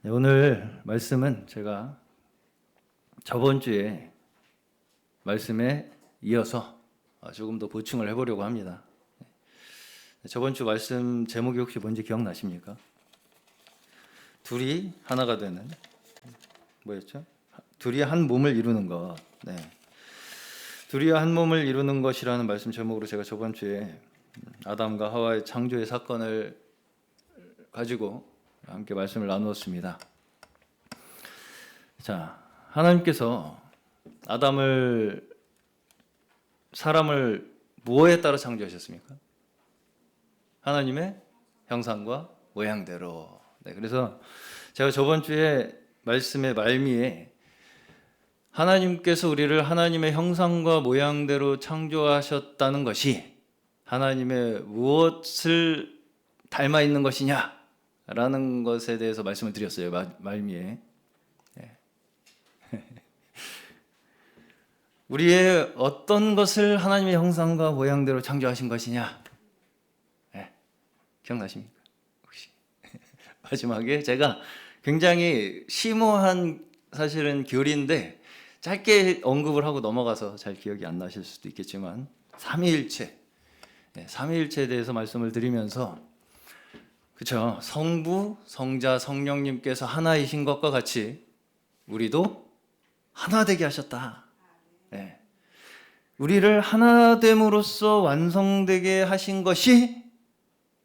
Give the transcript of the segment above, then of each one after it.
네, 오늘 말씀은 제가 저번 주에 말씀에 이어서 조금 더 보충을 해보려고 합니다. 저번 주 말씀 제목이 혹시 뭔지 기억나십니까? 둘이 하나가 되는, 뭐였죠? 둘이 한 몸을 이루는 것. 네. 둘이 한 몸을 이루는 것이라는 말씀 제목으로 제가 저번 주에 아담과 하와의 창조의 사건을 가지고 함께 말씀을 나누었습니다. 자, 하나님께서 사람을 무엇에 따라 창조하셨습니까? 하나님의 형상과 모양대로. 네, 그래서 제가 저번 주에 말씀의 말미에 하나님께서 우리를 하나님의 형상과 모양대로 창조하셨다는 것이 하나님의 무엇을 닮아 있는 것이냐라는 것에 대해서 말씀을 드렸어요. 말미에. 네. 우리의 어떤 것을 하나님의 형상과 모양대로 창조하신 것이냐? 네. 기억나십니까? 혹시? 마지막에 제가 굉장히 심오한 사실은 교리인데 짧게 언급을 하고 넘어가서 잘 기억이 안 나실 수도 있겠지만 삼위일체, 네, 삼위일체에 대해서 말씀을 드리면서 그렇죠. 성부, 성자, 성령님께서 하나이신 것과 같이 우리도 하나 되게 하셨다. 네. 우리를 하나됨으로써 완성되게 하신 것이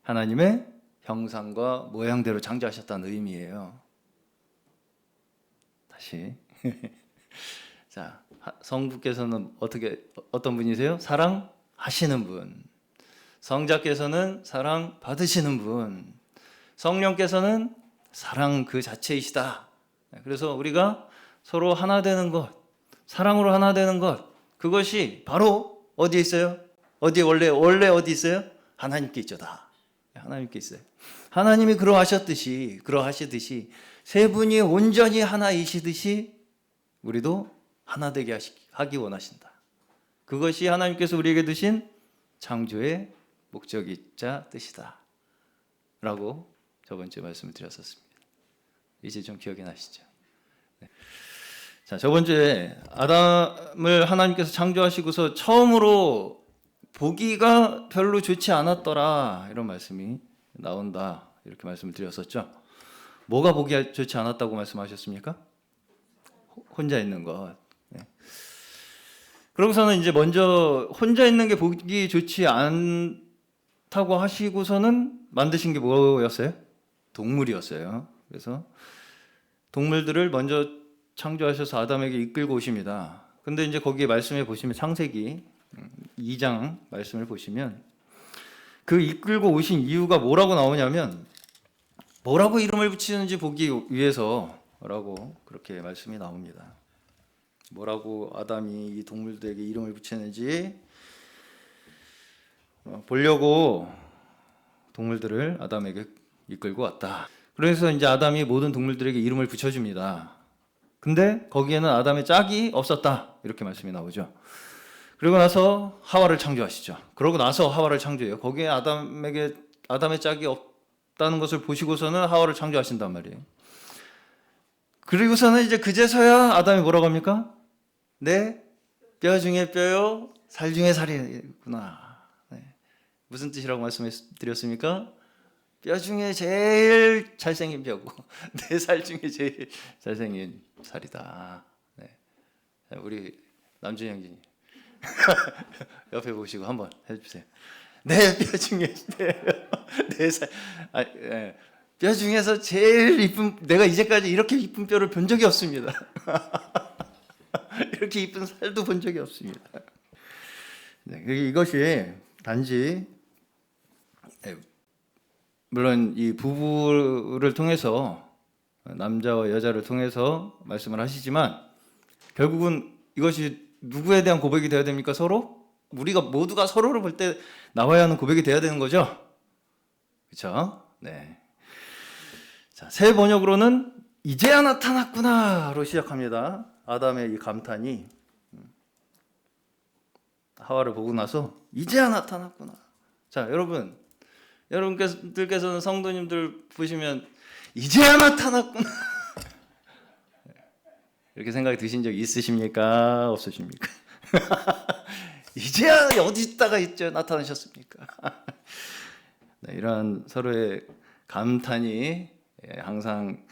하나님의 형상과 모양대로 창조하셨다는 의미예요. 다시. 자, 성부께서는 어떤 분이세요? 사랑하시는 분. 성자께서는 사랑 받으시는 분. 성령께서는 사랑 그 자체이시다. 그래서 우리가 서로 하나 되는 것, 사랑으로 하나 되는 것, 그것이 바로 어디에 있어요? 원래 어디 있어요? 하나님께 있죠, 다. 하나님께 있어요. 하나님이 그러하시듯이 세 분이 온전히 하나이시듯이 우리도 하나 되게 하기 원하신다. 그것이 하나님께서 우리에게 두신 창조의 목적이자 뜻이다. 라고 저번 주에 말씀을 드렸었습니다. 이제 좀 기억이 나시죠? 네. 자, 저번 주에 아담을 하나님께서 창조하시고서 처음으로 보기가 별로 좋지 않았더라. 이런 말씀이 나온다. 이렇게 말씀을 드렸었죠. 뭐가 보기 좋지 않았다고 말씀하셨습니까? 혼자 있는 것. 네. 그러고서는 이제 먼저 혼자 있는 게 보기 좋지 않다고 하시고서는 만드신 게 뭐였어요? 동물이었어요. 그래서 동물들을 먼저 창조하셔서 아담에게 이끌고 오십니다. 근데 이제 거기에 말씀해 보시면 창세기 2장 말씀을 보시면 그 이끌고 오신 이유가 뭐라고 나오냐면 뭐라고 이름을 붙이는지 보기 위해서라고 그렇게 말씀이 나옵니다. 뭐라고 아담이 이 동물들에게 이름을 붙이는지 보려고 동물들을 아담에게 이끌고 왔다. 그래서 이제 아담이 모든 동물들에게 이름을 붙여줍니다. 근데 거기에는 아담의 짝이 없었다. 이렇게 말씀이 나오죠. 그리고 나서 하와를 창조하시죠. 그러고 나서 하와를 창조해요. 거기에 아담의 짝이 없다는 것을 보시고서는 하와를 창조하신단 말이에요. 그리고서는 이제 그제서야 아담이 뭐라고 합니까? 내 뼈 중에 뼈요, 살 중에 살이구나. 네. 무슨 뜻이라고 말씀드렸습니까? 뼈 중에 제일 잘생긴 뼈고 내 살 중에 제일 잘생긴 살이다. 네. 우리 남준 형님 옆에 보시고 한번 해주세요. 내 뼈 중에 내 살, 네. 뼈 중에서 제일 이쁜, 내가 이제까지 이렇게 이쁜 뼈를 본 적이 없습니다. 이렇게 이쁜 살도 본 적이 없습니다. 네, 이것이 단지 물론 이 부부를 통해서 남자와 여자를 통해서 말씀을 하시지만 결국은 이것이 누구에 대한 고백이 되어야 됩니까? 서로? 우리가 모두가 서로를 볼 때 나와야 하는 고백이 되어야 되는 거죠? 그렇죠? 네. 자, 새 번역으로는 이제야 나타났구나로 시작합니다. 아담의 이 감탄이 하와를 보고 나서 이제야 나타났구나. 자, 여러분들께서는 성도님들 보시면 이제야 나타났구나. 이렇게 생각이 드신 적 있으십니까? 없으십니까? 이제야 어디 있다가 있죠 나타나셨습니까? 네, 이러한 서로의 감탄이 항상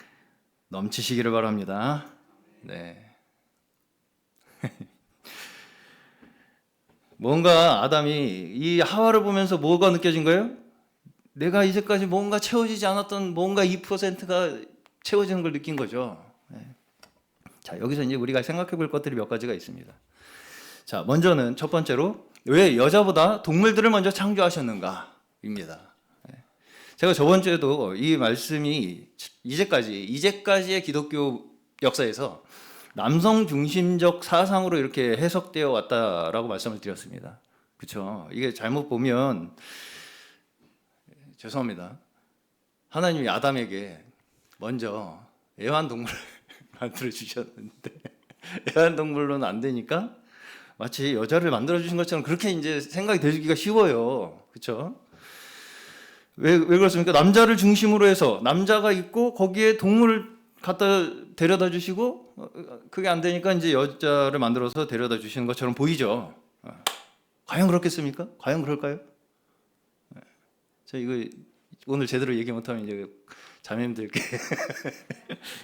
넘치시기를 바랍니다. 네. 뭔가 아담이 이 하와를 보면서 뭐가 느껴진 거예요? 내가 이제까지 뭔가 채워지지 않았던 뭔가 2%가 채워지는 걸 느낀 거죠. 네. 자, 여기서 이제 우리가 생각해 볼 것들이 몇 가지가 있습니다. 자, 먼저는 첫 번째로 왜 여자보다 동물들을 먼저 창조하셨는가입니다. 제가 저번 주에도 이 말씀이 이제까지의 기독교 역사에서 남성 중심적 사상으로 이렇게 해석되어 왔다라고 말씀을 드렸습니다. 그렇죠? 이게 잘못 보면 죄송합니다. 하나님이 아담에게 먼저 애완동물을 만들어 주셨는데 애완동물로는 안 되니까 마치 여자를 만들어 주신 것처럼 그렇게 이제 생각이 되기가 쉬워요. 그렇죠? 왜 그렇습니까? 남자를 중심으로 해서 남자가 있고 거기에 동물을 갖다 데려다 주시고 그게 안 되니까 이제 여자를 만들어서 데려다 주시는 것처럼 보이죠. 과연 그렇겠습니까? 과연 그럴까요? 저 이거 오늘 제대로 얘기 못하면 이제 자매님들께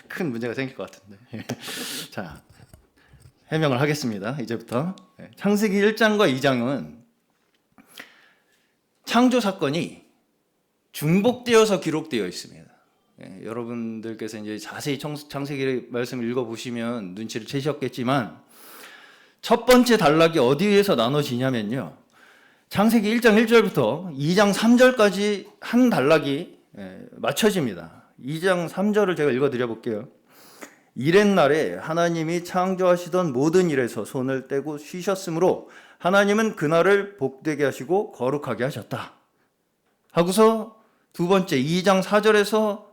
큰 문제가 생길 것 같은데. 자, 해명을 하겠습니다. 이제부터 창세기 1장과 2장은 창조 사건이 중복되어서 기록되어 있습니다. 여러분들께서 이제 자세히 창세기 말씀을 읽어보시면 눈치를 채셨겠지만 첫 번째 단락이 어디에서 나눠지냐면요. 창세기 1장 1절부터 2장 3절까지 한 단락이 맞춰집니다. 2장 3절을 제가 읽어드려 볼게요. 이렛날에 하나님이 창조하시던 모든 일에서 손을 떼고 쉬셨으므로 하나님은 그날을 복되게 하시고 거룩하게 하셨다. 하고서 두 번째 2장 4절에서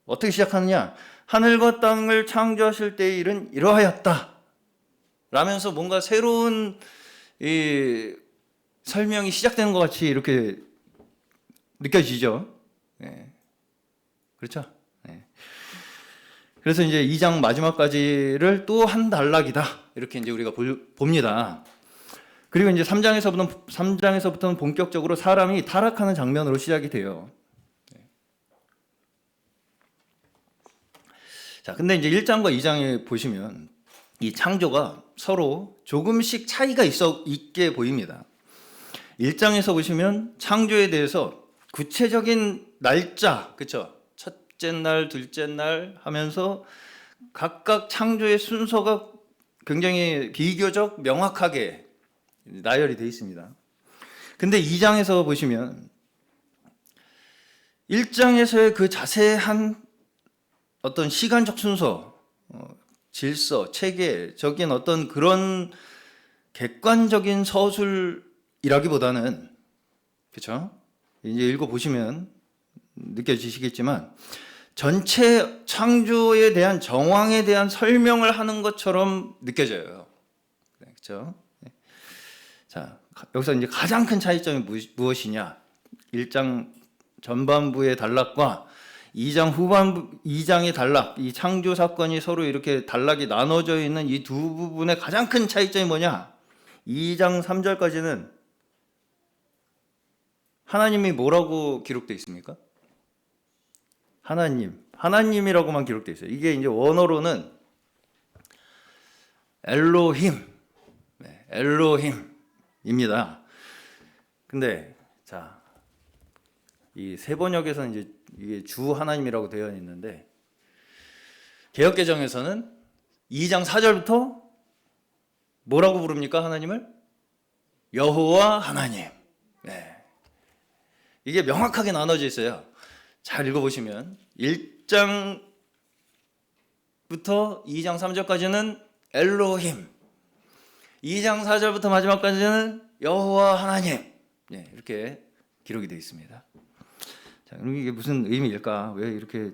어떻게 시작하느냐? 하늘과 땅을 창조하실 때의 일은 이러하였다. 라면서 뭔가 새로운 이 설명이 시작되는 것 같이 이렇게 느껴지죠. 네. 그렇죠? 네. 그래서 이제 2장 마지막까지를 또 한 단락이다. 이렇게 이제 우리가 봅니다. 그리고 이제 3장에서부터는 본격적으로 사람이 타락하는 장면으로 시작이 돼요. 자, 근데 이제 1장과 2장에 보시면 이 창조가 서로 조금씩 차이가 있게 보입니다. 1장에서 보시면 창조에 대해서 구체적인 날짜, 그렇죠? 첫째 날, 둘째 날 하면서 각각 창조의 순서가 굉장히 비교적 명확하게 나열이 되어 있습니다. 근데 2장에서 보시면 1장에서의 그 자세한 어떤 시간적 순서, 질서, 체계적인 어떤 그런 객관적인 서술이라기보다는, 그렇죠? 이제 읽어보시면 느껴지시겠지만 전체 창조에 대한 정황에 대한 설명을 하는 것처럼 느껴져요. 그렇죠? 자, 여기서 이제 가장 큰 차이점이 무엇이냐? 1장 전반부의 단락과 2장 후반부, 2장의 단락, 이 창조 사건이 서로 이렇게 단락이 나눠져 있는 이 두 부분의 가장 큰 차이점이 뭐냐? 2장 3절까지는 하나님이 뭐라고 기록되어 있습니까? 하나님이라고만 기록되어 있어요. 이게 이제 원어로는 엘로힘, 엘로힘입니다. 근데 자, 이 세 번역에서는 이제 이게 주 하나님이라고 되어 있는데 개역개정에서는 2장 4절부터 뭐라고 부릅니까? 하나님을 여호와 하나님. 네. 이게 명확하게 나눠져 있어요. 잘 읽어보시면 1장부터 2장 3절까지는 엘로힘, 2장 4절부터 마지막까지는 여호와 하나님. 네, 이렇게 기록이 되어 있습니다. 자, 그럼 이게 무슨 의미일까? 왜 이렇게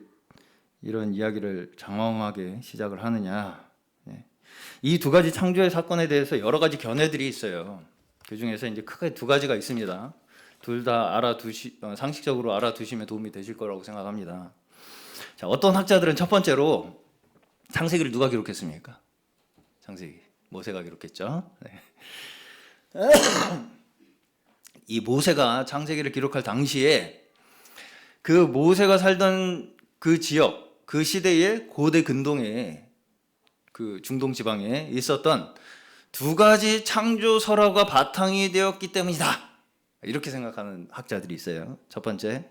이런 이야기를 장황하게 시작을 하느냐? 네. 이 두 가지 창조의 사건에 대해서 여러 가지 견해들이 있어요. 그 중에서 이제 크게 두 가지가 있습니다. 둘 다 상식적으로 알아두시면 도움이 되실 거라고 생각합니다. 자, 어떤 학자들은 첫 번째로 창세기를 누가 기록했습니까? 창세기 모세가 기록했죠. 네. 이 모세가 창세기를 기록할 당시에 그 모세가 살던 그 지역, 그 시대의 고대 근동에, 그 중동 지방에 있었던 두 가지 창조 설화가 바탕이 되었기 때문이다. 이렇게 생각하는 학자들이 있어요. 첫 번째,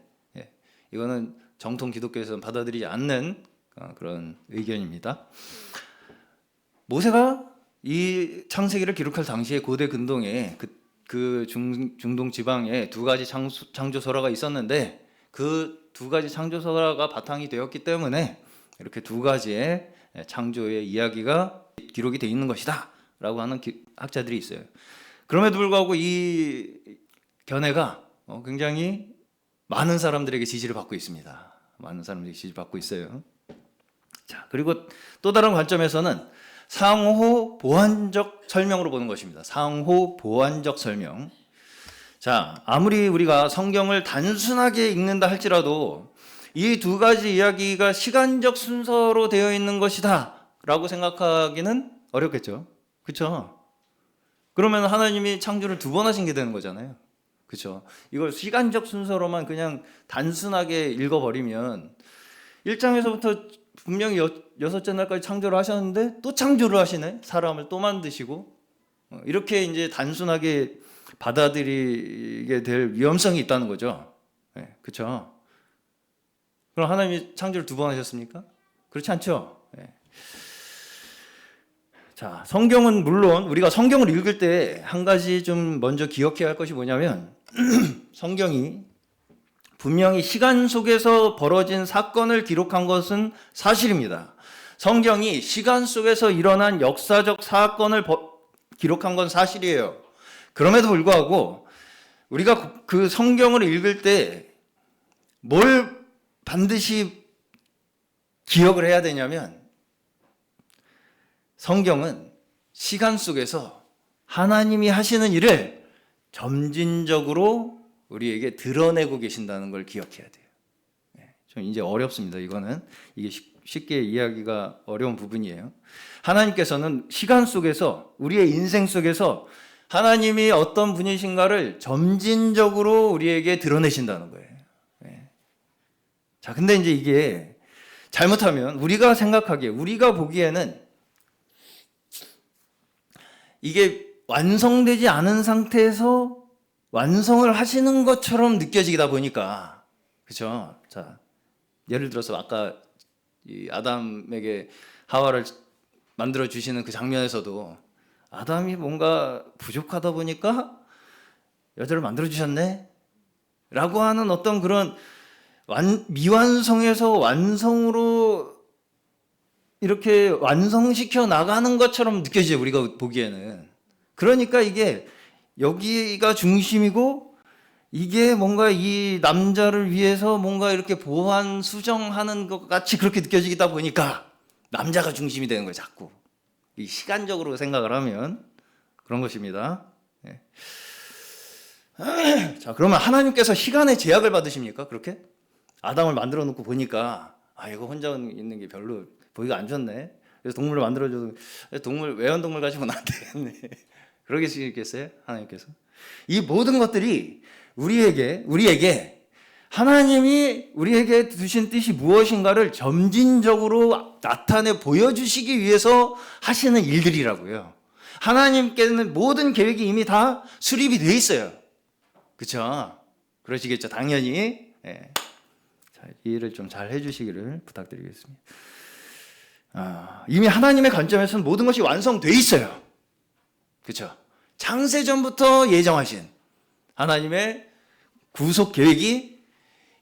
이거는 정통 기독교에서는 받아들이지 않는 그런 의견입니다. 모세가 이 창세기를 기록할 당시에 고대 근동에 그 중동 지방에 두 가지 창조 설화가 있었는데 그 두 가지 창조 설화가 바탕이 되었기 때문에 이렇게 두 가지의 창조의 이야기가 기록이 되어 있는 것이다 라고 하는 학자들이 있어요. 그럼에도 불구하고 이 견해가 굉장히 많은 사람들에게 지지를 받고 있습니다. 많은 사람들이 지지를 받고 있어요. 자, 그리고 또 다른 관점에서는 상호 보완적 설명으로 보는 것입니다. 상호 보완적 설명. 자, 아무리 우리가 성경을 단순하게 읽는다 할지라도 이 두 가지 이야기가 시간적 순서로 되어 있는 것이다 라고 생각하기는 어렵겠죠. 그렇죠? 그러면 하나님이 창조를 두 번 하신 게 되는 거잖아요. 그렇죠? 이걸 시간적 순서로만 그냥 단순하게 읽어버리면 1장에서부터 분명히 여섯째 날까지 창조를 하셨는데 또 창조를 하시네. 사람을 또 만드시고 이렇게 이제 단순하게 받아들이게 될 위험성이 있다는 거죠. 네, 그렇죠? 그럼 하나님이 창조를 두 번 하셨습니까? 그렇지 않죠? 네. 자, 성경은 물론 우리가 성경을 읽을 때 한 가지 좀 먼저 기억해야 할 것이 뭐냐면 성경이 분명히 시간 속에서 벌어진 사건을 기록한 것은 사실입니다. 성경이 시간 속에서 일어난 역사적 사건을 기록한 건 사실이에요. 그럼에도 불구하고 우리가 그 성경을 읽을 때 뭘 반드시 기억을 해야 되냐면 성경은 시간 속에서 하나님이 하시는 일을 점진적으로 우리에게 드러내고 계신다는 걸 기억해야 돼요. 좀 이제 어렵습니다. 이거는 이게 쉽게 이해하기가 어려운 부분이에요. 하나님께서는 시간 속에서 우리의 인생 속에서 하나님이 어떤 분이신가를 점진적으로 우리에게 드러내신다는 거예요. 자, 근데 이제 이게 잘못하면 우리가 생각하기에 우리가 보기에는 이게 완성되지 않은 상태에서 완성을 하시는 것처럼 느껴지다 보니까, 그렇죠? 자, 예를 들어서 아까 이 아담에게 하와를 만들어 주시는 그 장면에서도 아담이 뭔가 부족하다 보니까 여자를 만들어 주셨네? 라고 하는 어떤 그런 미완성에서 완성으로 이렇게 완성시켜 나가는 것처럼 느껴지죠, 우리가 보기에는. 그러니까 이게 여기가 중심이고 이게 뭔가 이 남자를 위해서 뭔가 이렇게 보완 수정하는 것 같이 그렇게 느껴지다 보니까 남자가 중심이 되는 거예요, 자꾸. 이 시간적으로 생각을 하면 그런 것입니다. 네. 자, 그러면 하나님께서 시간의 제약을 받으십니까? 그렇게? 아담을 만들어 놓고 보니까 이거 혼자 있는 게 별로 보기가 안 좋네. 그래서 동물을 만들어줘도 애완동물 가지고는 안 되겠네. 그러겠어요? 하나님께서? 이 모든 것들이 우리에게 하나님이 우리에게 두신 뜻이 무엇인가를 점진적으로 나타내 보여주시기 위해서 하시는 일들이라고요. 하나님께는 모든 계획이 이미 다 수립이 돼 있어요. 그렇죠? 그러시겠죠? 당연히. 네. 자, 이해를 좀 잘 해주시기를 부탁드리겠습니다. 이미 하나님의 관점에서는 모든 것이 완성돼 있어요. 그렇죠? 창세전부터 예정하신 하나님의 구속 계획이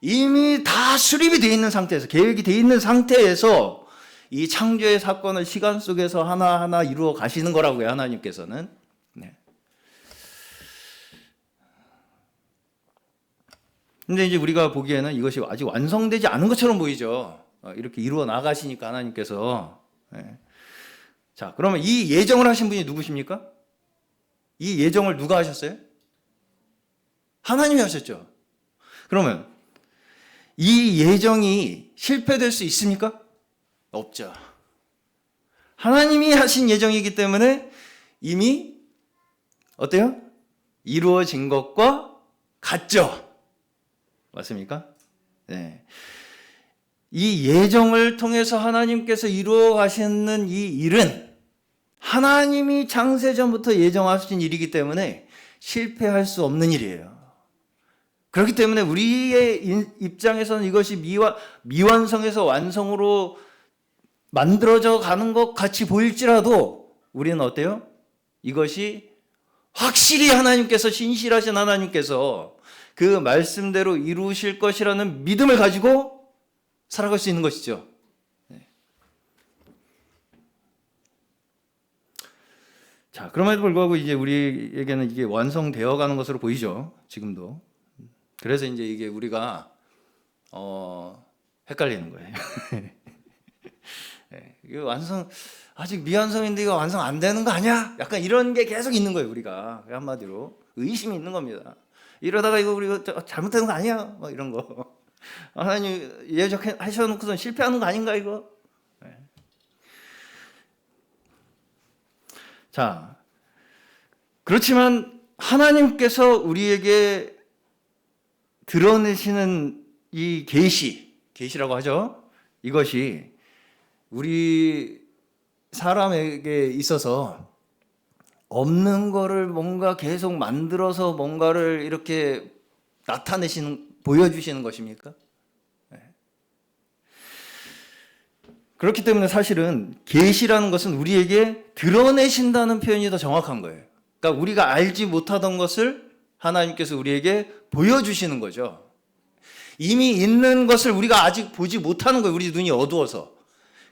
이미 다 수립이 되어 있는 상태에서, 계획이 되어 있는 상태에서 이 창조의 사건을 시간 속에서 하나하나 이루어 가시는 거라고요, 하나님께서는. 네. 근데 이제 우리가 보기에는 이것이 아직 완성되지 않은 것처럼 보이죠. 이렇게 이루어 나가시니까 하나님께서. 네. 자, 그러면 이 예정을 하신 분이 누구십니까? 이 예정을 누가 하셨어요? 하나님이 하셨죠. 그러면 이 예정이 실패될 수 있습니까? 없죠. 하나님이 하신 예정이기 때문에 이미 어때요? 이루어진 것과 같죠. 맞습니까? 네. 이 예정을 통해서 하나님께서 이루어 가시는 이 일은 하나님이 창세전부터 예정하신 일이기 때문에 실패할 수 없는 일이에요. 그렇기 때문에 우리의 입장에서는 이것이 미완성에서 완성으로 만들어져 가는 것 같이 보일지라도 우리는 어때요? 이것이 확실히 하나님께서, 신실하신 하나님께서 그 말씀대로 이루실 것이라는 믿음을 가지고 살아갈 수 있는 것이죠. 네. 자, 그럼에도 불구하고 이제 우리에게는 이게 완성되어 가는 것으로 보이죠. 지금도. 그래서 이제 이게 우리가 헷갈리는 거예요. 네, 이거 아직 미완성인데 이거 완성 안 되는 거 아니야? 약간 이런 게 계속 있는 거예요. 우리가 한마디로 의심이 있는 겁니다. 이러다가 이거 우리 잘못되는 거 아니야? 막 이런 거. 하나님 예정하셔놓고선 실패하는 거 아닌가 이거? 네. 자, 그렇지만 하나님께서 우리에게 드러내시는 이 계시라고 하죠. 이것이 우리 사람에게 있어서 없는 거를 뭔가 계속 만들어서 뭔가를 이렇게 보여주시는 것입니까? 네. 그렇기 때문에 사실은 계시라는 것은 우리에게 드러내신다는 표현이 더 정확한 거예요. 그러니까 우리가 알지 못하던 것을 하나님께서 우리에게 보여주시는 거죠. 이미 있는 것을 우리가 아직 보지 못하는 거예요. 우리 눈이 어두워서.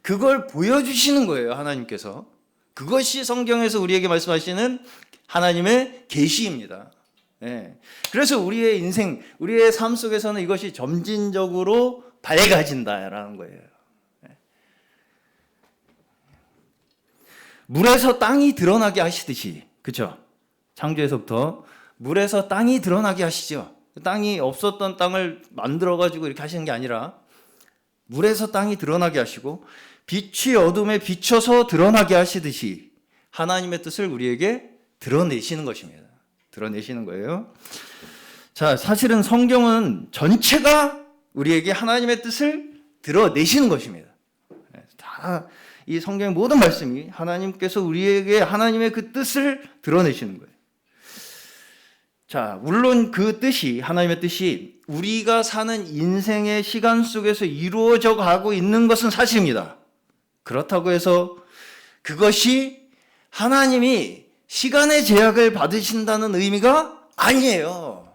그걸 보여주시는 거예요. 하나님께서. 그것이 성경에서 우리에게 말씀하시는 하나님의 계시입니다. 네. 그래서 우리의 인생, 우리의 삶 속에서는 이것이 점진적으로 밝아진다라는 거예요. 네. 물에서 땅이 드러나게 하시듯이, 그렇죠? 창조에서부터 물에서 땅이 드러나게 하시죠. 땅이 없었던 땅을 만들어가지고 이렇게 하시는 게 아니라 물에서 땅이 드러나게 하시고 빛이 어둠에 비춰서 드러나게 하시듯이 하나님의 뜻을 우리에게 드러내시는 것입니다. 드러내시는 거예요. 자, 사실은 성경은 전체가 우리에게 하나님의 뜻을 드러내시는 것입니다. 다 이 성경의 모든 말씀이 하나님께서 우리에게 하나님의 그 뜻을 드러내시는 거예요. 자, 물론 그 뜻이, 하나님의 뜻이 우리가 사는 인생의 시간 속에서 이루어져 가고 있는 것은 사실입니다. 그렇다고 해서 그것이 하나님이 시간의 제약을 받으신다는 의미가 아니에요.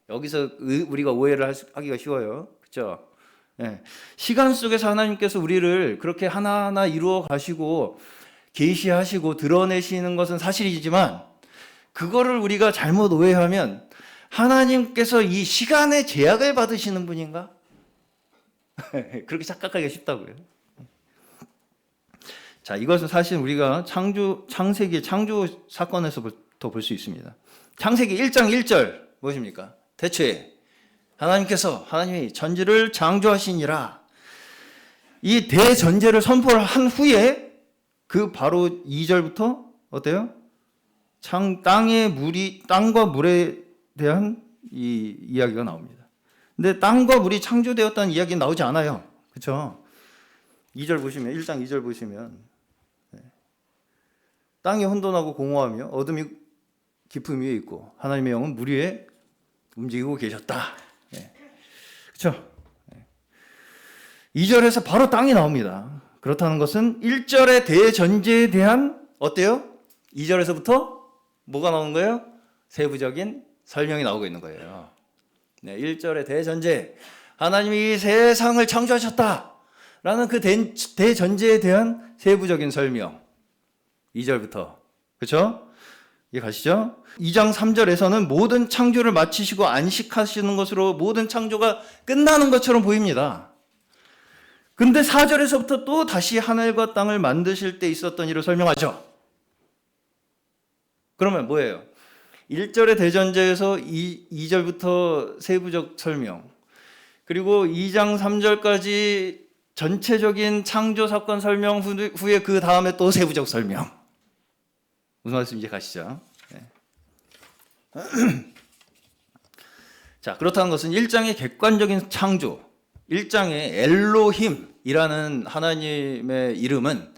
여기서 우리가 오해를 하기가 쉬워요. 그렇죠? 네. 시간 속에서 하나님께서 우리를 그렇게 하나하나 이루어 가시고 계시하시고 드러내시는 것은 사실이지만 그거를 우리가 잘못 오해하면 하나님께서 이 시간의 제약을 받으시는 분인가? 그렇게 착각하기가 쉽다고요. 자, 이것은 사실 우리가 창세기 창조 사건에서부터 볼 수 있습니다. 창세기 1장 1절 무엇입니까? 대초에 하나님이 천지를 창조하시니라. 이 대전제를 선포를 한 후에 그 바로 2절부터 어때요? 땅과 물에 대한 이 이야기가 나옵니다. 근데 땅과 물이 창조되었다는 이야기는 나오지 않아요. 그렇죠? 2절 보시면 1장 2절 보시면 땅이 혼돈하고 공허하며 어둠이 깊음 위에 있고 하나님의 영은 물 위에 움직이고 계셨다. 그렇죠? 2절에서 바로 땅이 나옵니다. 그렇다는 것은 1절의 대전제에 대한 어때요? 2절에서부터 뭐가 나오는 거예요? 세부적인 설명이 나오고 있는 거예요. 1절의 대전제, 하나님이 세상을 창조하셨다라는 그 대전제에 대한 세부적인 설명. 2절부터. 그렇죠? 이해 가시죠? 2장 3절에서는 모든 창조를 마치시고 안식하시는 것으로 모든 창조가 끝나는 것처럼 보입니다. 근데 4절에서부터 또 다시 하늘과 땅을 만드실 때 있었던 일을 설명하죠. 그러면 뭐예요? 1절의 대전제에서 2절부터 세부적 설명. 그리고 2장 3절까지 전체적인 창조 사건 설명 후에 그 다음에 또 세부적 설명. 무슨 말씀인지 가시죠. 네. 자, 그렇다는 것은 1장의 객관적인 창조, 1장의 엘로힘이라는 하나님의 이름은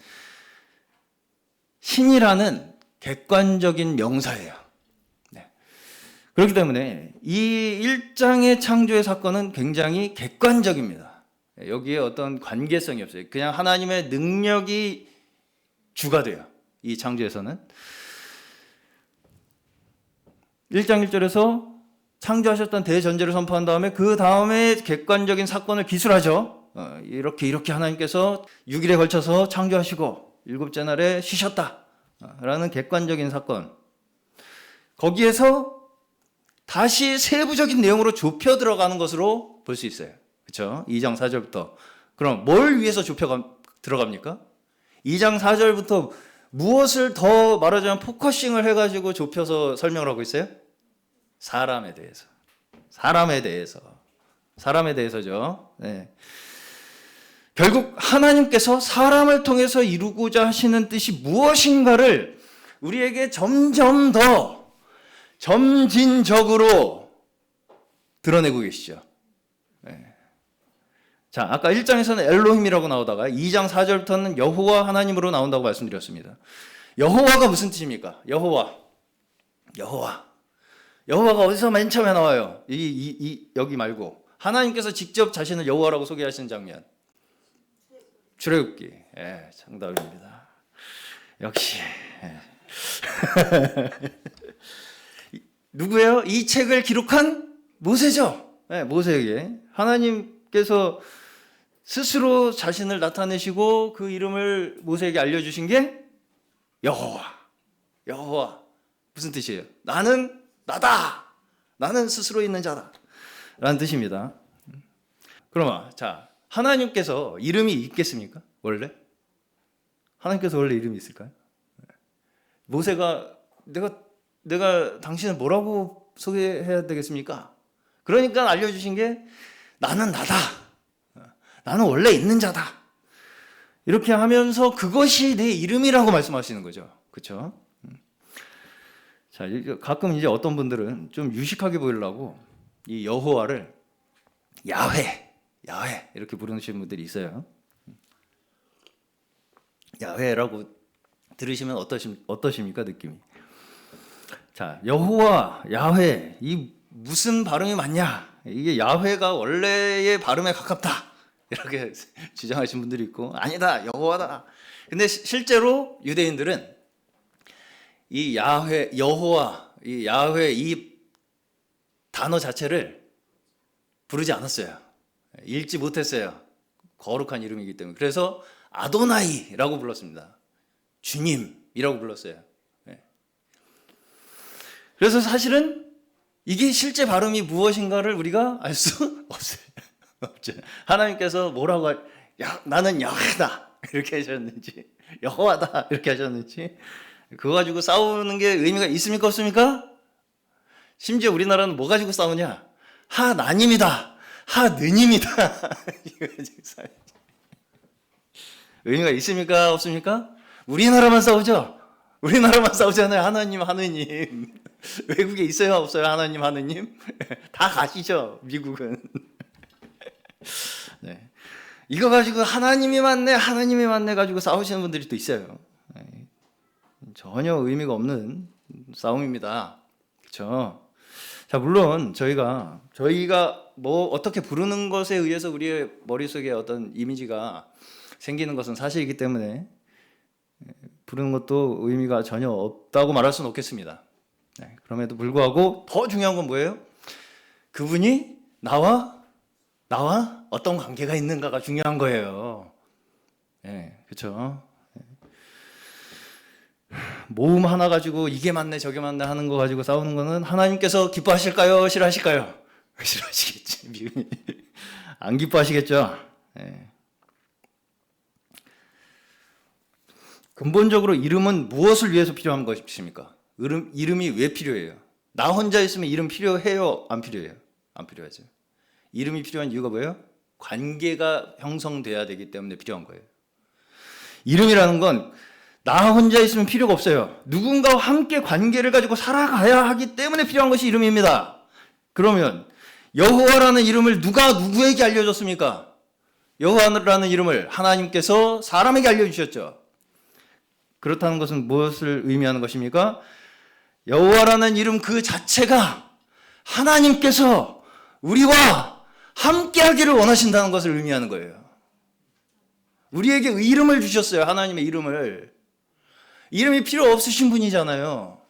신이라는 객관적인 명사예요. 네. 그렇기 때문에 이 1장의 창조의 사건은 굉장히 객관적입니다. 여기에 어떤 관계성이 없어요. 그냥 하나님의 능력이 주가 돼요. 이 창조에서는. 1장 1절에서 창조하셨던 대전제를 선포한 다음에 그 다음에 객관적인 사건을 기술하죠. 이렇게 하나님께서 6일에 걸쳐서 창조하시고 7째 날에 쉬셨다 라는 객관적인 사건. 거기에서 다시 세부적인 내용으로 좁혀 들어가는 것으로 볼 수 있어요. 그렇죠? 2장 4절부터. 그럼 뭘 위해서 좁혀 들어갑니까? 2장 4절부터 무엇을 더 말하자면 포커싱을 해가지고 좁혀서 설명을 하고 있어요? 사람에 대해서. 사람에 대해서죠. 네. 결국 하나님께서 사람을 통해서 이루고자 하시는 뜻이 무엇인가를 우리에게 점점 더 점진적으로 드러내고 계시죠. 네. 자, 아까 1장에서는 엘로힘이라고 나오다가 2장 4절부터는 여호와 하나님으로 나온다고 말씀드렸습니다. 여호와가 무슨 뜻입니까? 여호와가 어디서 맨 처음에 나와요? 여기 말고 하나님께서 직접 자신을 여호와라고 소개하시는 장면. 출애굽기. 예, 정답입니다. 역시. 예. 누구예요? 이 책을 기록한 모세죠. 예, 모세에게 하나님께서 스스로 자신을 나타내시고 그 이름을 모세에게 알려주신 게 여호와. 무슨 뜻이에요? 나는 나다. 나는 스스로 있는 자다. 라는 뜻입니다. 그러면 자, 하나님께서 이름이 있겠습니까? 원래? 하나님께서 원래 이름이 있을까요? 모세가 내가 당신을 뭐라고 소개해야 되겠습니까? 그러니까 알려주신 게 나는 나다. 나는 원래 있는 자다. 이렇게 하면서 그것이 내 이름이라고 말씀하시는 거죠. 그렇죠? 자, 가끔 이제 어떤 분들은 좀 유식하게 보이려고 이 여호와를 야훼 이렇게 부르시는 분들이 있어요. 야훼라고 들으시면 어떠십니까, 느낌이? 자, 여호와, 야훼, 이 무슨 발음이 맞냐? 이게 야훼가 원래의 발음에 가깝다. 이렇게 주장하시는 분들이 있고, 아니다, 여호와다. 근데 실제로 유대인들은 이 야훼, 여호와, 이 야훼 이 단어 자체를 부르지 않았어요. 읽지 못했어요. 거룩한 이름이기 때문에. 그래서 아도나이라고 불렀습니다. 주님이라고 불렀어요. 그래서 사실은 이게 실제 발음이 무엇인가를 우리가 알 수 없어요. 하나님께서 뭐라고 나는 야훼다 이렇게 하셨는지, 여호와다 이렇게 하셨는지, 그거 가지고 싸우는 게 의미가 있습니까, 없습니까? 심지어 우리나라는 뭐 가지고 싸우냐? 하나님이다, 하느님이다. 의미가 있습니까, 없습니까? 우리나라만 싸우죠. 우리나라만 싸우잖아요. 하나님, 하느님. 외국에 있어요, 없어요? 하나님, 하느님? 다 가시죠, 미국은. 네. 이거 가지고 하나님이 맞네 가지고 싸우시는 분들이 또 있어요. 네. 전혀 의미가 없는 싸움입니다. 그렇죠? 자, 물론 저희가 뭐 어떻게 부르는 것에 의해서 우리의 머릿속에 어떤 이미지가 생기는 것은 사실이기 때문에 부르는 것도 의미가 전혀 없다고 말할 수는 없겠습니다. 네, 그럼에도 불구하고 더 중요한 건 뭐예요? 그분이 나와 어떤 관계가 있는가가 중요한 거예요. 네, 그렇죠? 모음 하나 가지고 이게 맞네 저게 맞네 하는 거 가지고 싸우는 거는 하나님께서 기뻐하실까요? 싫어하실까요? 싫어하시겠지. 미움이 안 기뻐하시겠죠. 네. 근본적으로 이름은 무엇을 위해서 필요한 것입니까? 이름이 왜 필요해요? 나 혼자 있으면 이름 필요해요? 안 필요해요? 안 필요하죠. 이름이 필요한 이유가 뭐예요? 관계가 형성돼야 되기 때문에 필요한 거예요. 이름이라는 건 나 혼자 있으면 필요가 없어요. 누군가와 함께 관계를 가지고 살아가야 하기 때문에 필요한 것이 이름입니다. 그러면 여호와라는 이름을 누가 누구에게 알려줬습니까? 여호와라는 이름을 하나님께서 사람에게 알려주셨죠. 그렇다는 것은 무엇을 의미하는 것입니까? 여호와라는 이름 그 자체가 하나님께서 우리와 함께하기를 원하신다는 것을 의미하는 거예요. 우리에게 이름을 주셨어요. 하나님의 이름을. 이름이 필요 없으신 분이잖아요.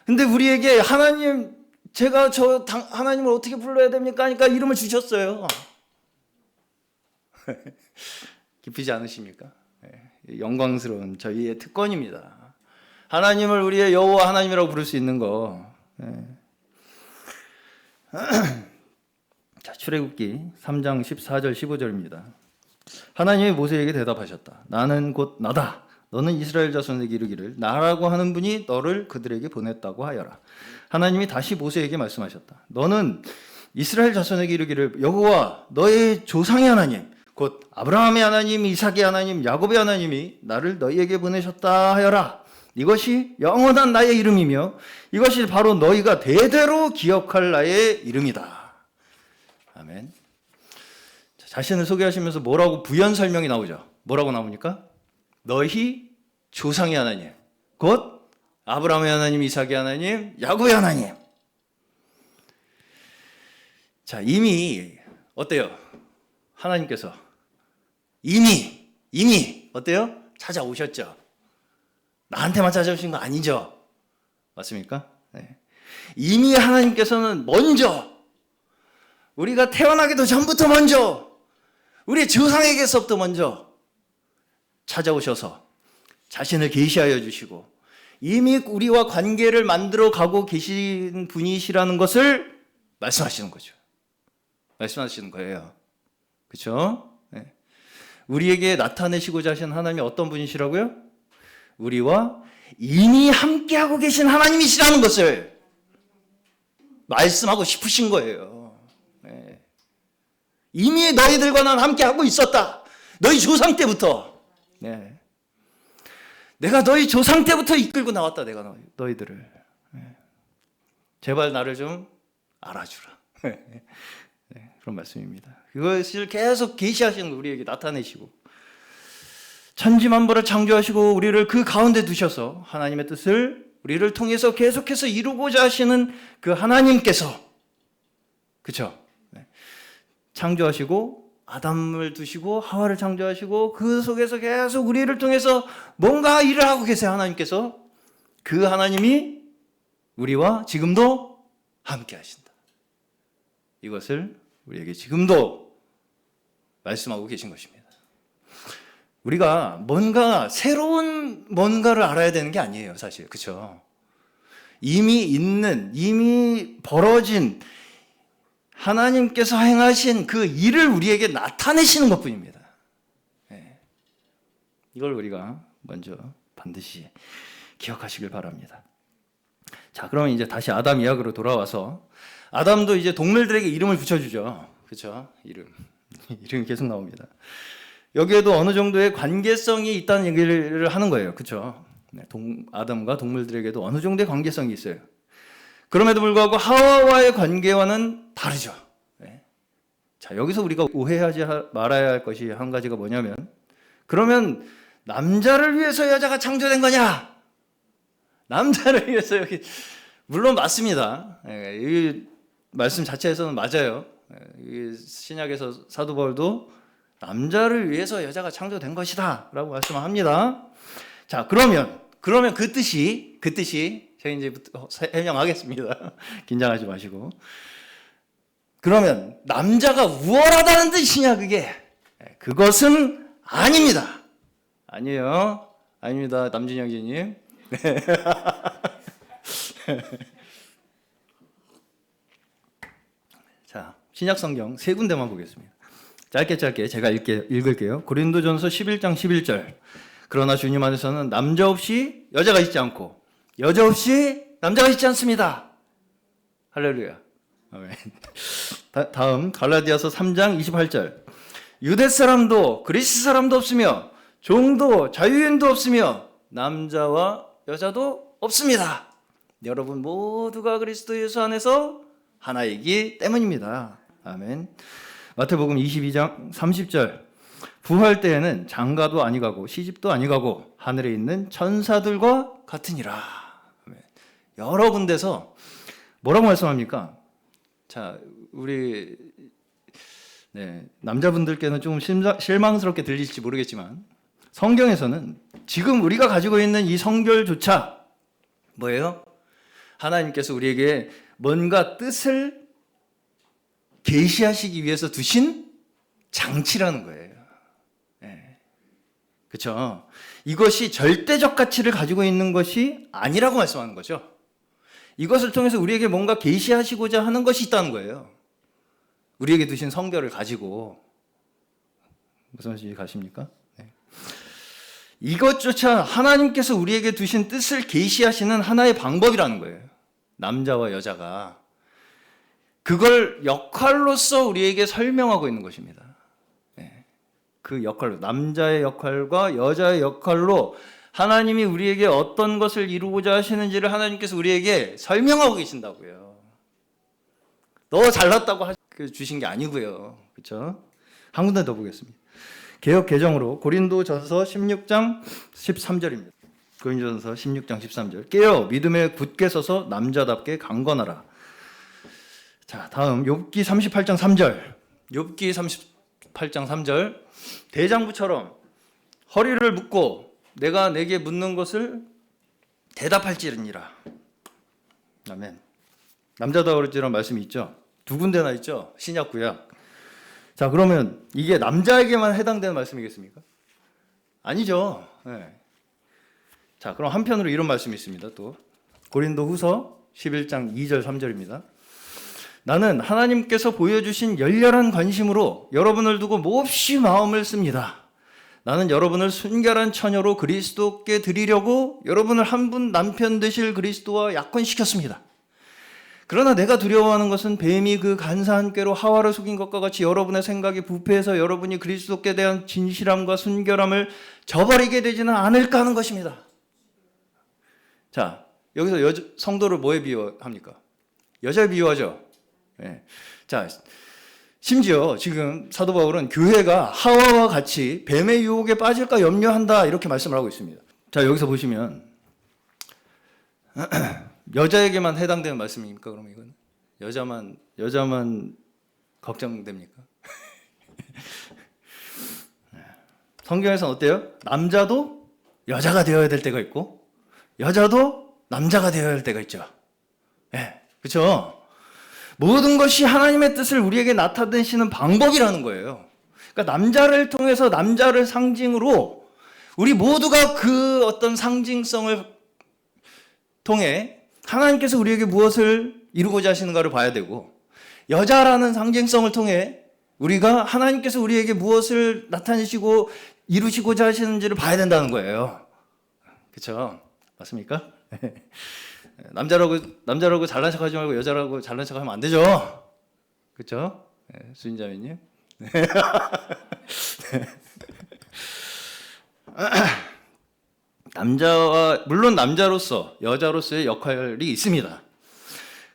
근데 우리에게 하나님, 제가 하나님을 어떻게 불러야 됩니까? 하니까 이름을 주셨어요. 기쁘지 않으십니까? 영광스러운 저희의 특권입니다. 하나님을 우리의 여호와 하나님이라고 부를 수 있는 거. 자, 출애굽기 3장 14절 15절입니다. 하나님이 모세에게 대답하셨다. 나는 곧 나다. 너는 이스라엘 자손에게 이르기를 나라고 하는 분이 너를 그들에게 보냈다고 하여라. 하나님이 다시 모세에게 말씀하셨다. 너는 이스라엘 자손에게 이르기를 여호와 너의 조상의 하나님 곧 아브라함의 하나님, 이삭의 하나님, 야곱의 하나님이 나를 너희에게 보내셨다 하여라. 이것이 영원한 나의 이름이며 이것이 바로 너희가 대대로 기억할 나의 이름이다. 아멘. 자신을 소개하시면서 뭐라고 부연 설명이 나오죠. 뭐라고 나옵니까? 너희 조상의 하나님, 곧 아브라함의 하나님, 이삭의 하나님, 야곱의 하나님. 자, 이미 어때요? 하나님께서 이미 어때요? 찾아오셨죠. 나한테만 찾아오신 거 아니죠. 맞습니까? 네. 이미 하나님께서는 먼저 우리가 태어나기도 전부터 먼저 우리 조상에게서부터 먼저 찾아오셔서 자신을 계시하여 주시고 이미 우리와 관계를 만들어 가고 계신 분이시라는 것을 말씀하시는 거죠. 말씀하시는 거예요. 그렇죠? 네. 우리에게 나타내시고자 하신 하나님이 어떤 분이시라고요? 우리와 이미 함께하고 계신 하나님이시라는 것을 말씀하고 싶으신 거예요. 네. 이미 너희들과 난 함께하고 있었다. 너희 조상 때부터. 네. 내가 너희 조상 때부터 이끌고 나왔다. 내가 너희들을. 네. 제발 나를 좀 알아주라. 네. 그런 말씀입니다. 그것을 계속 계시하시는 거 우리에게 나타내시고 천지만물을 창조하시고 우리를 그 가운데 두셔서 하나님의 뜻을 우리를 통해서 계속해서 이루고자 하시는 그 하나님께서 그렇죠? 네. 창조하시고 아담을 두시고 하와를 창조하시고 그 속에서 계속 우리를 통해서 뭔가 일을 하고 계세요. 하나님께서 그 하나님이 우리와 지금도 함께 하신다. 이것을 우리에게 지금도 말씀하고 계신 것입니다. 우리가 뭔가 새로운 뭔가를 알아야 되는 게 아니에요, 사실. 그렇죠? 이미 있는, 이미 벌어진 하나님께서 행하신 그 일을 우리에게 나타내시는 것뿐입니다. 네. 이걸 우리가 먼저 반드시 기억하시길 바랍니다. 자, 그러면 이제 다시 아담 이야기로 돌아와서 아담도 이제 동물들에게 이름을 붙여주죠. 그렇죠? 이름이 계속 나옵니다. 여기에도 어느 정도의 관계성이 있다는 얘기를 하는 거예요. 그렇죠? 네, 아담과 동물들에게도 어느 정도의 관계성이 있어요. 그럼에도 불구하고 하와와의 관계와는 다르죠. 네. 자, 여기서 우리가 오해하지 말아야 할 것이 한 가지가 뭐냐면 그러면 남자를 위해서 여자가 창조된 거냐? 남자를 위해서 여기 물론 맞습니다. 네, 이 말씀 자체에서는 맞아요. 네, 신약에서 사도 바울도 남자를 위해서 여자가 창조된 것이다 라고 말씀합니다. 자, 그러면 그 뜻이 제가 이제부터 설명하겠습니다. 긴장하지 마시고. 그러면 남자가 우월하다는 뜻이냐 그게? 그것은 아닙니다. 아니에요. 아닙니다. 남진영 지님. 네. 자, 신약 성경 세 군데만 보겠습니다. 짧게 제가 읽을게요. 고린도전서 11장 11절. 그러나 주님 안에서는 남자 없이 여자가 있지 않고 여자 없이 남자가 있지 않습니다. 할렐루야. 아멘. 다음 갈라디아서 3장 28절. 유대 사람도 그리스 사람도 없으며 종도 자유인도 없으며 남자와 여자도 없습니다. 여러분 모두가 그리스도 예수 안에서 하나이기 때문입니다. 아멘. 마태복음 22장 30절. 부활 때에는 장가도 아니가고 시집도 아니가고 하늘에 있는 천사들과 같으니라. 아멘. 여러 군데서 뭐라고 말씀합니까? 자, 우리 남자분들께는 조금 실망스럽게 들릴지 모르겠지만 성경에서는 지금 우리가 가지고 있는 이 성별조차 뭐예요? 하나님께서 우리에게 뭔가 뜻을 계시하시기 위해서 두신 장치라는 거예요. 그렇죠? 이것이 절대적 가치를 가지고 있는 것이 아니라고 말씀하는 거죠. 이것을 통해서 우리에게 뭔가 계시하시고자 하는 것이 있다는 거예요. 우리에게 두신 성별을 가지고. 무슨 말인지 가십니까? 네. 이것조차 하나님께서 우리에게 두신 뜻을 계시하시는 하나의 방법이라는 거예요. 남자와 여자가 그걸 역할로서 우리에게 설명하고 있는 것입니다. 그 역할로, 남자의 역할과 여자의 역할로 하나님이 우리에게 어떤 것을 이루고자 하시는지를 하나님께서 우리에게 설명하고 계신다고요. 너 잘났다고 주신 게 아니고요. 그렇죠? 한 군데 더 보겠습니다. 개역 개정으로 고린도전서 16장 13절입니다. 고린도전서 16장 13절. 깨어 믿음에 굳게 서서 남자답게 강건하라. 자, 다음 욥기 38장 3절. 욥기 38장 3절. 대장부처럼 허리를 묶고 내가 내게 묻는 것을 대답할지니라. 아멘. 남자다울지라는 말씀이 있죠. 두 군데나 있죠. 신약 구약. 자, 그러면 이게 남자에게만 해당되는 말씀이겠습니까? 아니죠. 네. 자, 그럼 한편으로 이런 말씀이 있습니다. 또 고린도후서 11장 2절 3절입니다. 나는 하나님께서 보여주신 열렬한 관심으로 여러분을 두고 몹시 마음을 씁니다. 나는 여러분을 순결한 처녀로 그리스도께 드리려고 여러분을 한 분 남편 되실 그리스도와 약혼시켰습니다. 그러나 내가 두려워하는 것은 뱀이 그 간사한 꾀로 하와를 속인 것과 같이 여러분의 생각이 부패해서 여러분이 그리스도께 대한 진실함과 순결함을 저버리게 되지는 않을까 하는 것입니다. 자, 여기서 성도를 뭐에 비유합니까? 여자에 비유하죠. 네. 자, 심지어 지금 사도 바울은 교회가 하와와 같이 뱀의 유혹에 빠질까 염려한다 이렇게 말씀을 하고 있습니다. 자, 여기서 보시면 여자에게만 해당되는 말씀입니까? 그럼 이건 여자만 걱정됩니까? 성경에서는 어때요? 남자도 여자가 되어야 될 때가 있고 여자도 남자가 되어야 할 때가 있죠. 네, 그렇죠? 모든 것이 하나님의 뜻을 우리에게 나타내시는 방법이라는 거예요. 그러니까 남자를 통해서 남자를 상징으로 우리 모두가 그 어떤 상징성을 통해 하나님께서 우리에게 무엇을 이루고자 하시는가를 봐야 되고 여자라는 상징성을 통해 우리가 하나님께서 우리에게 무엇을 나타내시고 이루시고자 하시는지를 봐야 된다는 거예요. 그렇죠? 맞습니까? 남자라고 잘난 척하지 말고 여자라고 잘난 척하면 안 되죠. 그렇죠? 네, 수인자매님. 네. 물론 남자로서 여자로서의 역할이 있습니다.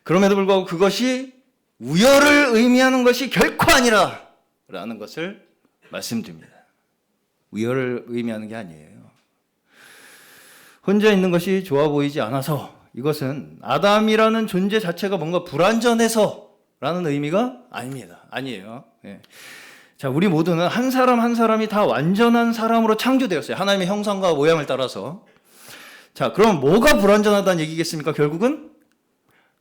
그럼에도 불구하고 그것이 우열을 의미하는 것이 결코 아니라라는 것을 말씀드립니다. 우열을 의미하는 게 아니에요. 혼자 있는 것이 좋아 보이지 않아서 이것은 아담이라는 존재 자체가 뭔가 불완전해서라는 의미가 아닙니다. 아니에요. 네. 자, 우리 모두는 한 사람 한 사람이 다 완전한 사람으로 창조되었어요. 하나님의 형상과 모양을 따라서. 자, 그럼 뭐가 불완전하다는 얘기겠습니까? 결국은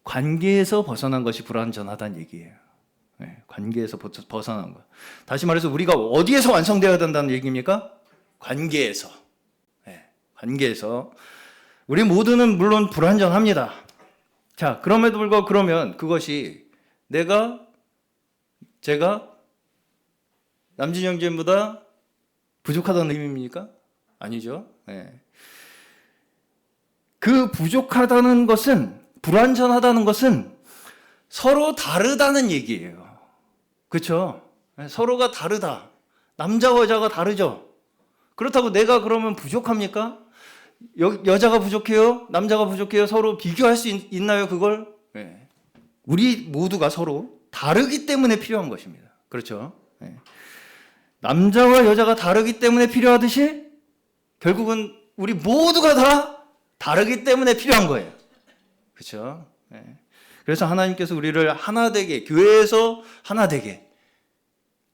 관계에서 벗어난 것이 불완전하다는 얘기예요. 네, 관계에서 벗어난 것. 다시 말해서 우리가 어디에서 완성되어야 된다는 얘기입니까? 관계에서. 네, 관계에서. 우리 모두는 물론 불완전합니다. 자, 그럼에도 불구하고 그러면 그것이 제가 남진 형제보다 부족하다는 의미입니까? 아니죠. 네. 그 부족하다는 것은, 불완전하다는 것은 서로 다르다는 얘기예요. 그렇죠? 서로가 다르다. 남자와 여자가 다르죠. 그렇다고 내가 그러면 부족합니까? 여자가 부족해요? 남자가 부족해요? 서로 비교할 수 있나요, 그걸? 네. 우리 모두가 서로 다르기 때문에 필요한 것입니다. 그렇죠? 네. 남자와 여자가 다르기 때문에 필요하듯이 결국은 우리 모두가 다 다르기 때문에 필요한 거예요. 그렇죠? 네. 그래서 하나님께서 우리를 하나 되게, 교회에서 하나 되게,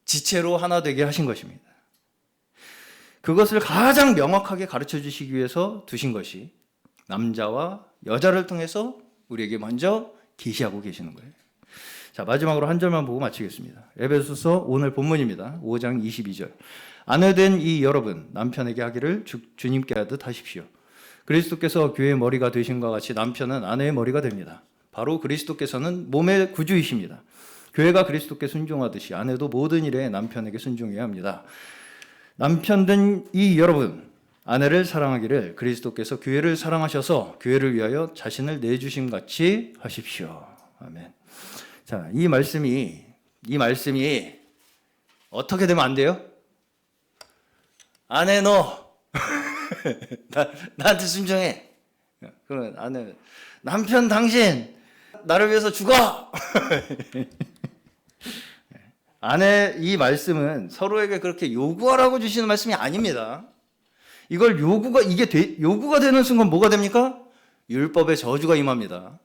지체로 하나 되게 하신 것입니다. 그것을 가장 명확하게 가르쳐 주시기 위해서 두신 것이 남자와 여자를 통해서 우리에게 먼저 계시하고 계시는 거예요. 자, 마지막으로 한 절만 보고 마치겠습니다. 에베소서 오늘 본문입니다. 5장 22절. 아내된 이 여러분, 남편에게 하기를 주님께 하듯 하십시오. 그리스도께서 교회의 머리가 되신 것 같이 남편은 아내의 머리가 됩니다. 바로 그리스도께서는 몸의 구주이십니다. 교회가 그리스도께 순종하듯이 아내도 모든 일에 남편에게 순종해야 합니다. 남편된 이 여러분, 아내를 사랑하기를 그리스도께서 교회를 사랑하셔서 교회를 위하여 자신을 내주심 같이 하십시오. 아멘. 자, 이 말씀이 어떻게 되면 안 돼요? 아내 너 나한테 순종해. 그러면 아내, 남편 당신 나를 위해서 죽어. 아내, 이 말씀은 서로에게 그렇게 요구하라고 주시는 말씀이 아닙니다. 이걸 요구가 되는 순간 뭐가 됩니까? 율법의 저주가 임합니다.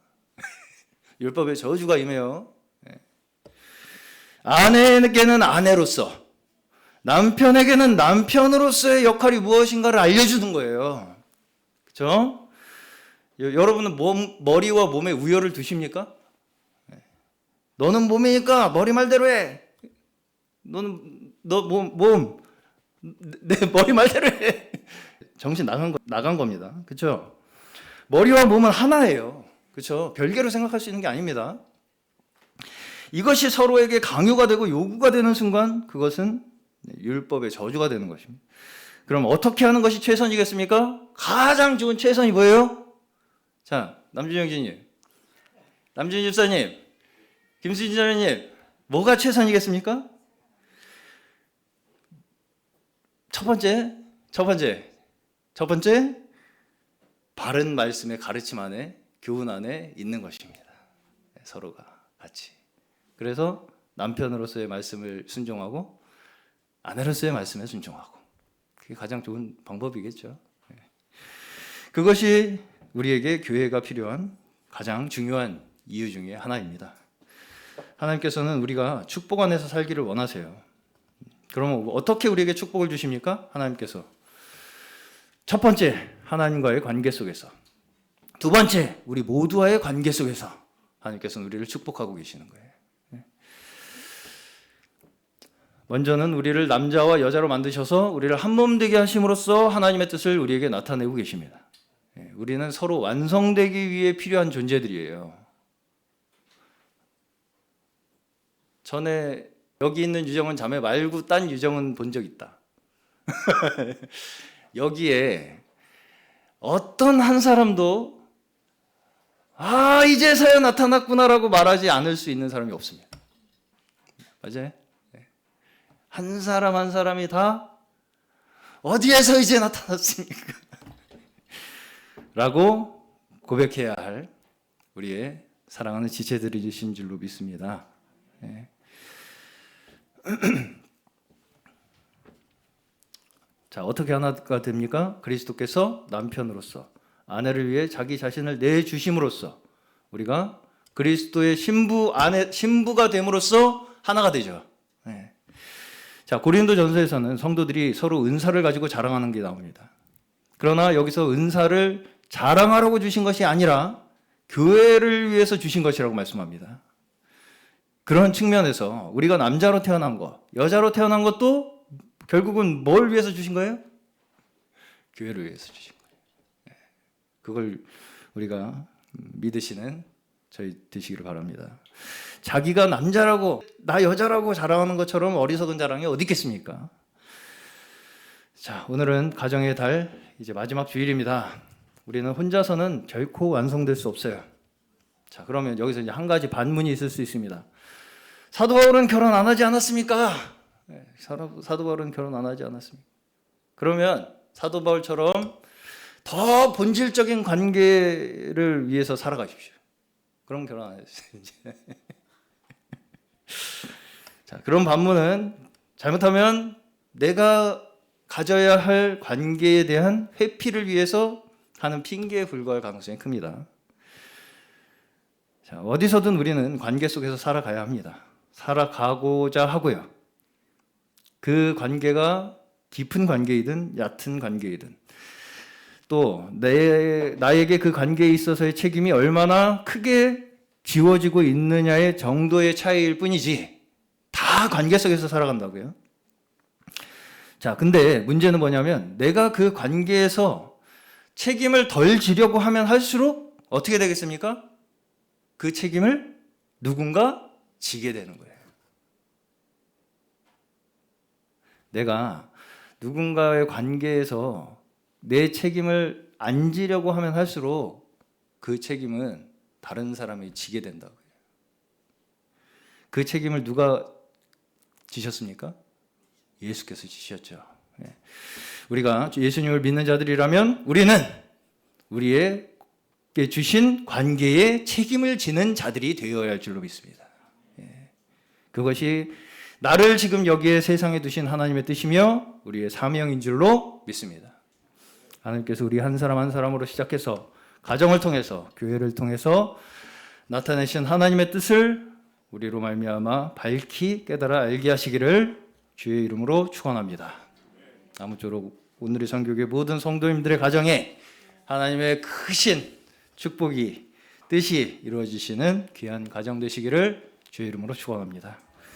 율법의 저주가 임해요. 아내에게는 아내로서, 남편에게는 남편으로서의 역할이 무엇인가를 알려주는 거예요. 그렇죠? 여러분은 머리와 몸에 우열을 두십니까? 너는 몸이니까 머리 말대로 해. 너 몸, 내 머리 말대로 해. 정신 나간 겁니다. 그렇죠? 머리와 몸은 하나예요. 그렇죠? 별개로 생각할 수 있는 게 아닙니다. 이것이 서로에게 강요가 되고 요구가 되는 순간 그것은 율법의 저주가 되는 것입니다. 그럼 어떻게 하는 것이 최선이겠습니까? 가장 좋은 최선이 뭐예요? 자, 남준영 집사님, 남준희 집사님, 김수진 자매님, 뭐가 최선이겠습니까? 첫 번째, 바른 말씀의 가르침 안에, 교훈 안에 있는 것입니다. 서로가 같이. 그래서 남편으로서의 말씀을 순종하고 아내로서의 말씀에 순종하고, 그게 가장 좋은 방법이겠죠. 그것이 우리에게 교회가 필요한 가장 중요한 이유 중에 하나입니다. 하나님께서는 우리가 축복 안에서 살기를 원하세요. 그러면 어떻게 우리에게 축복을 주십니까? 하나님께서 첫 번째, 하나님과의 관계 속에서. 두 번째, 우리 모두와의 관계 속에서 하나님께서는 우리를 축복하고 계시는 거예요. 먼저는 우리를 남자와 여자로 만드셔서 우리를 한 몸 되게 하심으로써 하나님의 뜻을 우리에게 나타내고 계십니다. 우리는 서로 완성되기 위해 필요한 존재들이에요. 전에 여기 있는 유정은 자매 말고 딴 유정은 본 적 있다. 여기에 어떤 한 사람도 이제서야 나타났구나라고 말하지 않을 수 있는 사람이 없습니다. 맞아요? 한 사람 한 사람이 다 어디에서 이제 나타났습니까? 라고 고백해야 할 우리의 사랑하는 지체들이신 줄로 믿습니다. 자, 어떻게 하나가 됩니까? 그리스도께서 남편으로서 아내를 위해 자기 자신을 내주심으로써 우리가 그리스도의 신부가 됨으로써 하나가 되죠. 자, 고린도전서에서는 성도들이 서로 은사를 가지고 자랑하는 게 나옵니다. 그러나 여기서 은사를 자랑하라고 주신 것이 아니라 교회를 위해서 주신 것이라고 말씀합니다. 그런 측면에서 우리가 남자로 태어난 것, 여자로 태어난 것도 결국은 뭘 위해서 주신 거예요? 교회를 위해서 주신 거예요. 그걸 우리가 믿으시는 저희 되시기를 바랍니다. 자기가 남자라고 나 여자라고 자랑하는 것처럼 어리석은 자랑이 어디 있겠습니까? 자, 오늘은 가정의 달 이제 마지막 주일입니다. 우리는 혼자서는 결코 완성될 수 없어요. 자, 그러면 여기서 이제 한 가지 반문이 있을 수 있습니다. 사도 바울은 결혼 안 하지 않았습니까? 네, 사도 바울은 결혼 안 하지 않았습니까? 그러면 사도 바울처럼 더 본질적인 관계를 위해서 살아가십시오. 그럼 결혼 안 했어요. 자, 그런 반면은 잘못하면 내가 가져야 할 관계에 대한 회피를 위해서 하는 핑계에 불과할 가능성이 큽니다. 자, 어디서든 우리는 관계 속에서 살아가야 합니다. 살아가고자 하고요. 그 관계가 깊은 관계이든 얕은 관계이든 또 나에게 그 관계에 있어서의 책임이 얼마나 크게 지워지고 있느냐의 정도의 차이일 뿐이지 다 관계 속에서 살아간다고요. 자, 근데 문제는 뭐냐면 내가 그 관계에서 책임을 덜 지려고 하면 할수록 어떻게 되겠습니까? 그 책임을 누군가 지게 되는 거예요. 내가 누군가의 관계에서 내 책임을 안 지려고 하면 할수록 그 책임은 다른 사람이 지게 된다고요. 그 책임을 누가 지셨습니까? 예수께서 지셨죠. 우리가 예수님을 믿는 자들이라면 우리는 우리에게 주신 관계에 책임을 지는 자들이 되어야 할 줄로 믿습니다. 그것이 나를 지금 여기에 세상에 두신 하나님의 뜻이며 우리의 사명인 줄로 믿습니다. 하나님께서 우리 한 사람 한 사람으로 시작해서 가정을 통해서 교회를 통해서 나타내신 하나님의 뜻을 우리로 말미암아 밝히 깨달아 알게 하시기를 주의 이름으로 축원합니다. 아무쪼록 오늘의 선교회 모든 성도님들의 가정에 하나님의 크신 축복이 뜻이 이루어지시는 귀한 가정 되시기를 주의 이름으로 축원합니다.